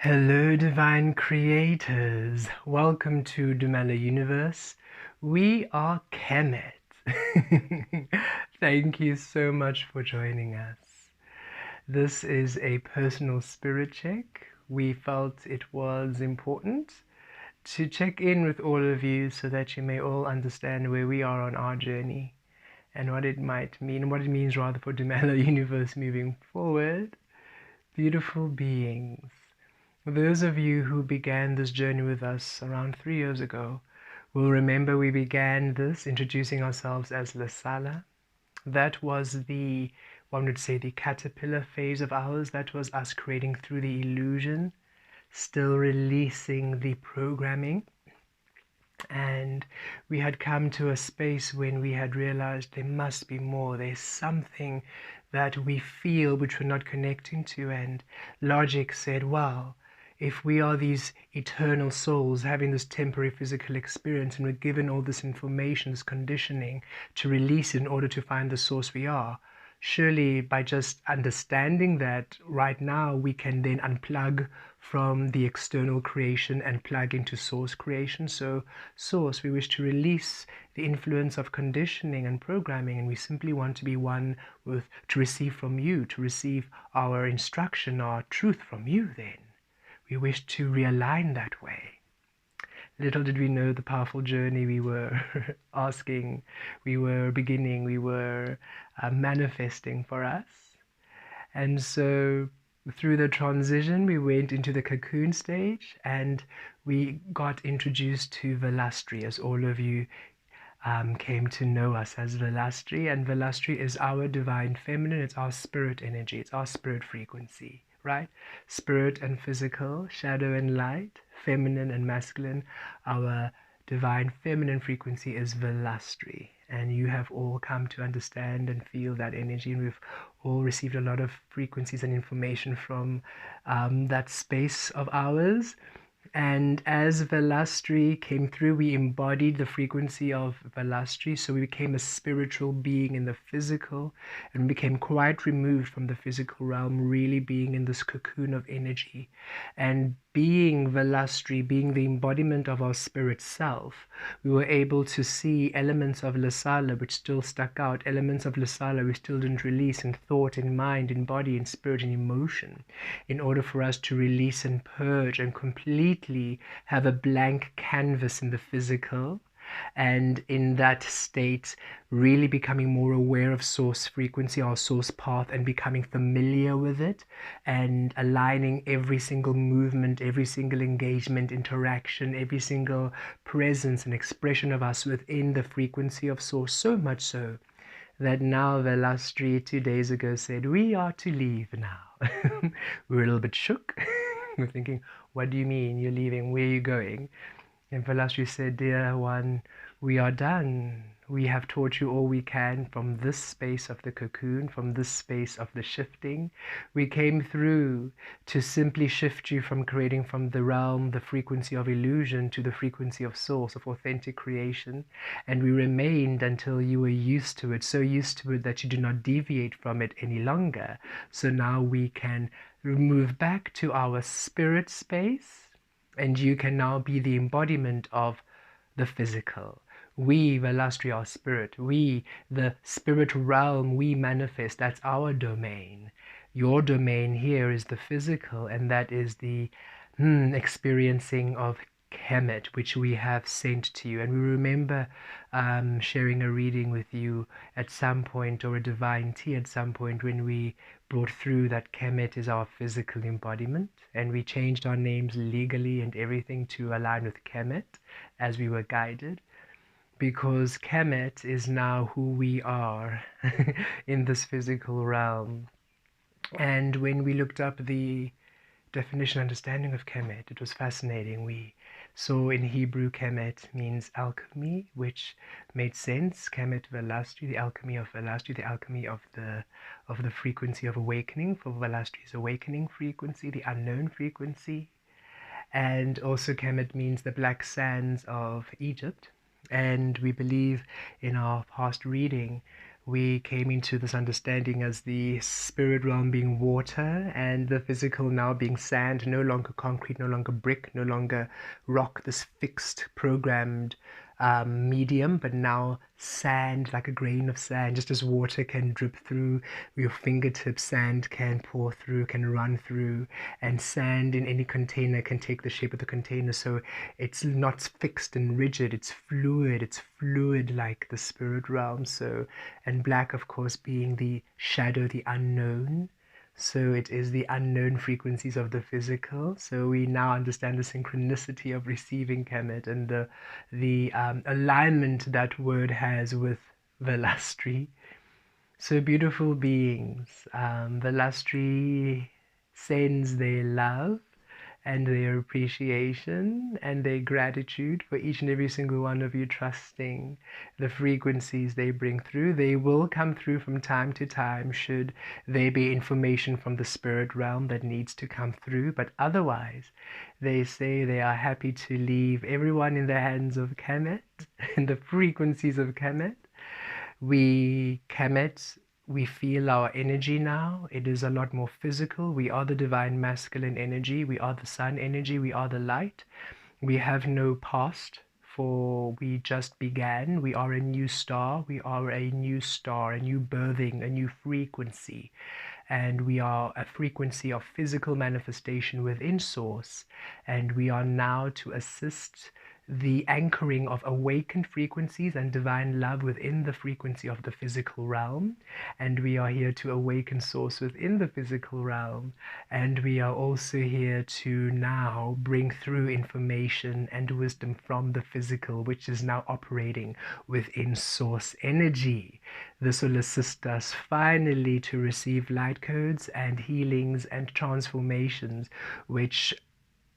Hello, divine creators. Welcome to Dumela Universe. We are Kemet. Thank you so much for joining us. This is a personal spirit check. We felt it was important to check in with all of you so that you may all understand where we are on our journey and what it might mean, what it means rather for Dumela Universe moving forward. Beautiful beings. Those of you who began this journey with us around 3 years ago will remember we began this introducing ourselves as Lasala. That was one would say, the caterpillar phase of ours. That was us creating through the illusion, still releasing the programming. And we had come to a space when we had realized there must be more. There's something that we feel which we're not connecting to. And logic said, well, if we are these eternal souls having this temporary physical experience and we're given all this information, this conditioning to release it in order to find the source we are, surely by just understanding that right now we can then unplug from the external creation and plug into source creation. So source, we wish to release the influence of conditioning and programming, and we simply want to be one with, to receive from you, to receive our instruction, our truth from you. Then we wish to realign that way. Little did we know the powerful journey we were asking, we were beginning, we were manifesting for us. And so through the transition, we went into the cocoon stage and we got introduced to Velastri, as all of you came to know us as Velastri. And Velastri is our divine feminine, it's our spirit energy, it's our spirit frequency. Right? Spirit and physical, shadow and light, feminine and masculine. Our divine feminine frequency is Velastri. And you have all come to understand and feel that energy. And we've all received a lot of frequencies and information from that space of ours. And as Velastri came through, we embodied the frequency of Velastri. So we became a spiritual being in the physical and became quite removed from the physical realm, really being in this cocoon of energy. And being Velastri, being the embodiment of our spirit self, we were able to see elements of Lasala which still stuck out, elements of Lasala we still didn't release in thought, in mind, in body, in spirit, in emotion, in order for us to release and purge and completely have a blank canvas in the physical. And in that state, really becoming more aware of source frequency, our source path, and becoming familiar with it, and aligning every single movement, every single engagement, interaction, every single presence and expression of us within the frequency of source. So much so that now Velastri 2 days ago said, we are to leave now. We were a little bit shook. We're thinking, what do you mean you're leaving? Where are you going? And Velastri said, dear one, we are done. We have taught you all we can from this space of the cocoon, from this space of the shifting. We came through to simply shift you from creating from the realm, the frequency of illusion, to the frequency of source, of authentic creation. And we remained until you were used to it, so used to it that you do not deviate from it any longer. So now we can move back to our spirit space, and you can now be the embodiment of the physical. We, Velastri, are spirit. We, the spirit realm, we manifest. That's our domain. Your domain here is the physical, and that is the experiencing of Kemet, which we have sent to you. And we remember sharing a reading with you at some point, or a divine tea at some point, when we brought through that Kemet is our physical embodiment, and we changed our names legally and everything to align with Kemet as we were guided, because Kemet is now who we are in this physical realm. And when we looked up the definition understanding of Kemet, it was fascinating. We saw in Hebrew Kemet means alchemy, which made sense. Kemet Velastri, the alchemy of Velastri, the alchemy of the frequency of awakening. For Velastri's awakening frequency, the unknown frequency. And also Kemet means the black sands of Egypt. And we believe in our past reading we came into this understanding as the spirit realm being water and the physical now being sand, no longer concrete, no longer brick, no longer rock, this fixed, programmed medium, but now sand, like a grain of sand. Just as water can drip through your fingertips, sand can pour through, can run through, and sand in any container can take the shape of the container. So it's not fixed and rigid, it's fluid like the spirit realm. So, and black, of course, being the shadow, the unknown. So it is the unknown frequencies of the physical. So we now understand the synchronicity of receiving Kemet and the alignment that word has with Velastri. So beautiful beings. Velastri sends their love and their appreciation and their gratitude for each and every single one of you, trusting the frequencies they bring through. They will come through from time to time should there be information from the spirit realm that needs to come through, but otherwise they say they are happy to leave everyone in the hands of Kemet and the frequencies of Kemet. Kemet, we feel our energy now. It is a lot more physical. We are the divine masculine energy. We are the sun energy. We are the light. We have no past, for we just began. We are a new star. We are a new star, a new birthing, a new frequency. And we are a frequency of physical manifestation within Source. And we are now to assist the anchoring of awakened frequencies and divine love within the frequency of the physical realm. And we are here to awaken Source within the physical realm. And we are also here to now bring through information and wisdom from the physical, which is now operating within Source energy. This will assist us finally to receive light codes and healings and transformations, which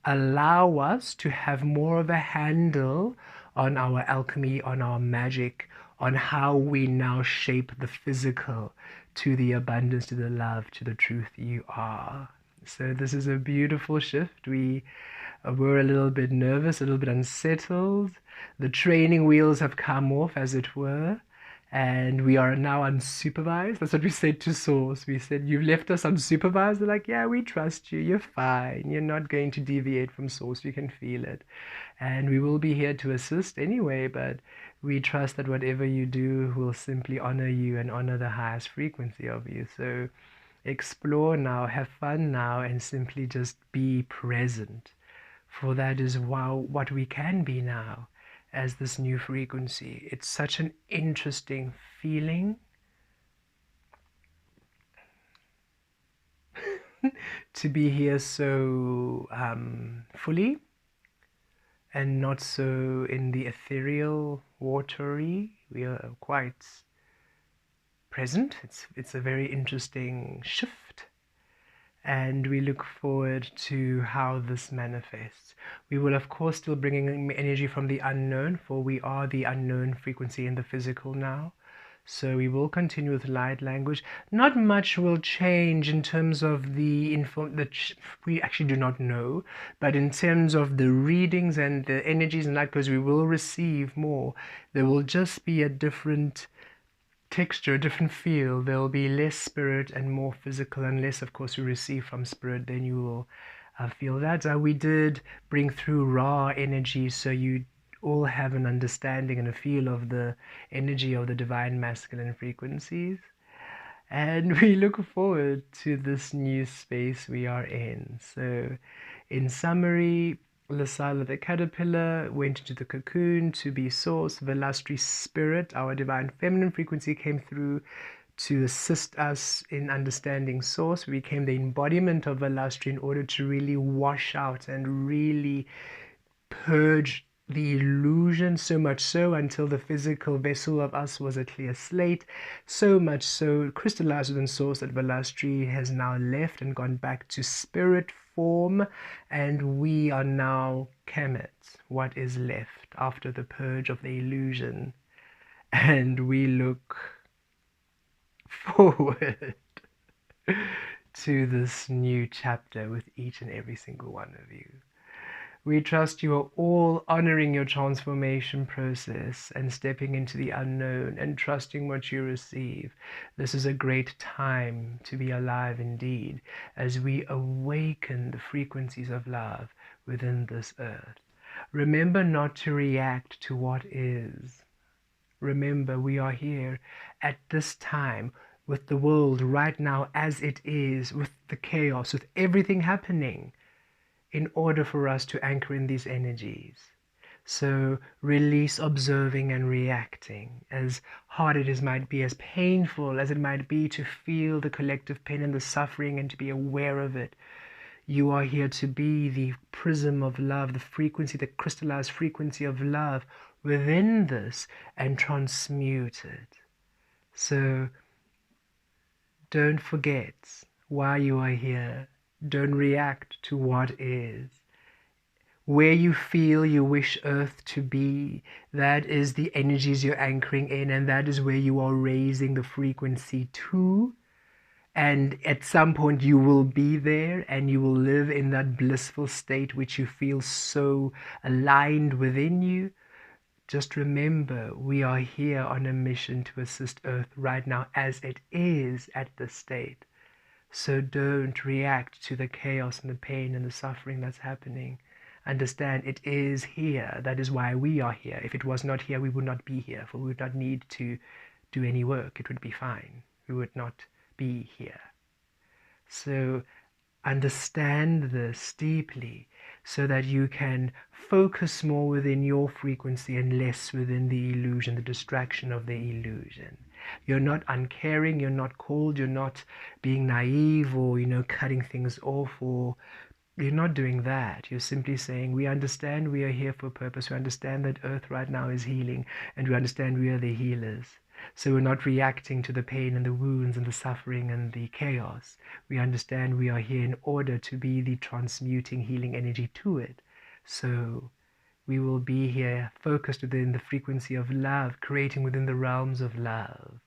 allow us to have more of a handle on our alchemy, on our magic, on how we now shape the physical to the abundance, to the love, to the truth you are. So this is a beautiful shift. We were a little bit nervous, a little bit unsettled. The training wheels have come off, as it were. And we are now unsupervised. That's what we said to Source. We said, you've left us unsupervised. They're like, yeah, we trust you. You're fine. You're not going to deviate from Source. You can feel it. And we will be here to assist anyway, but we trust that whatever you do will simply honor you and honor the highest frequency of you. So explore now, have fun now, and simply just be present. For that is what we can be now as this new frequency. It's such an interesting feeling to be here so fully and not so in the ethereal, watery. We are quite present. It's a very interesting shift. And we look forward to how this manifests. We will, of course, still bringing energy from the unknown, for we are the unknown frequency in the physical now. So we will continue with light language. Not much will change in terms of the info that we actually do not know, but in terms of the readings and the energies and light codes, we will receive more. There will just be a different texture, a different feel. There will be less spirit and more physical, unless of course you receive from spirit, then you will feel that. We did bring through raw energy, so you all have an understanding and a feel of the energy of the divine masculine frequencies. And we look forward to this new space we are in. So in summary, Lasala the caterpillar went into the cocoon to be Source. Velastri spirit, our divine feminine frequency, came through to assist us in understanding Source. We became the embodiment of Velastri in order to really wash out and really purge the illusion, so much so until the physical vessel of us was a clear slate, so much so crystallized within Source that Velastri has now left and gone back to spirit form, and we are now Kemet, what is left after the purge of the illusion. And we look forward to this new chapter with each and every single one of you. We trust you are all honoring your transformation process and stepping into the unknown and trusting what you receive. This is a great time to be alive indeed, as we awaken the frequencies of love within this earth. Remember not to react to what is. Remember, we are here at this time with the world right now as it is, with the chaos, with everything happening, in order for us to anchor in these energies. So release observing and reacting, as hard it might be, as painful as it might be to feel the collective pain and the suffering and to be aware of it. You are here to be the prism of love, the frequency, the crystallized frequency of love within this, and transmute it. So don't forget why you are here. Don't react to what is. Where you feel you wish Earth to be, that is the energies you're anchoring in, and that is where you are raising the frequency to. And at some point you will be there and you will live in that blissful state which you feel so aligned within you. Just remember, we are here on a mission to assist Earth right now as it is at this state. So don't react to the chaos and the pain and the suffering that's happening. Understand it is here. That is why we are here. If it was not here, we would not be here, for we would not need to do any work. It would be fine. We would not be here. So understand this deeply so that you can focus more within your frequency and less within the illusion, the distraction of the illusion. You're not uncaring, you're not cold, you're not being naive or, cutting things off, or you're not doing that. You're simply saying, we understand we are here for a purpose. We understand that Earth right now is healing, and we understand we are the healers. So we're not reacting to the pain and the wounds and the suffering and the chaos. We understand we are here in order to be the transmuting healing energy to it. So we will be here focused within the frequency of love, creating within the realms of love.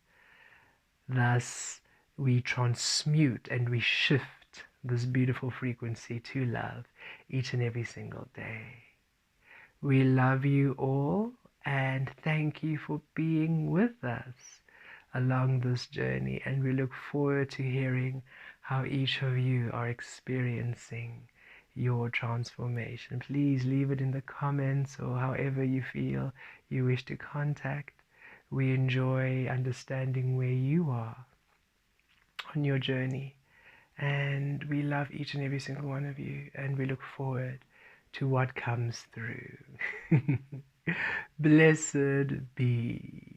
Thus, we transmute and we shift this beautiful frequency to love each and every single day. We love you all and thank you for being with us along this journey, and we look forward to hearing how each of you are experiencing your transformation. Please leave it in the comments or however you feel you wish to contact. We enjoy understanding where you are on your journey, and we love each and every single one of you, and we look forward to what comes through. Blessed be.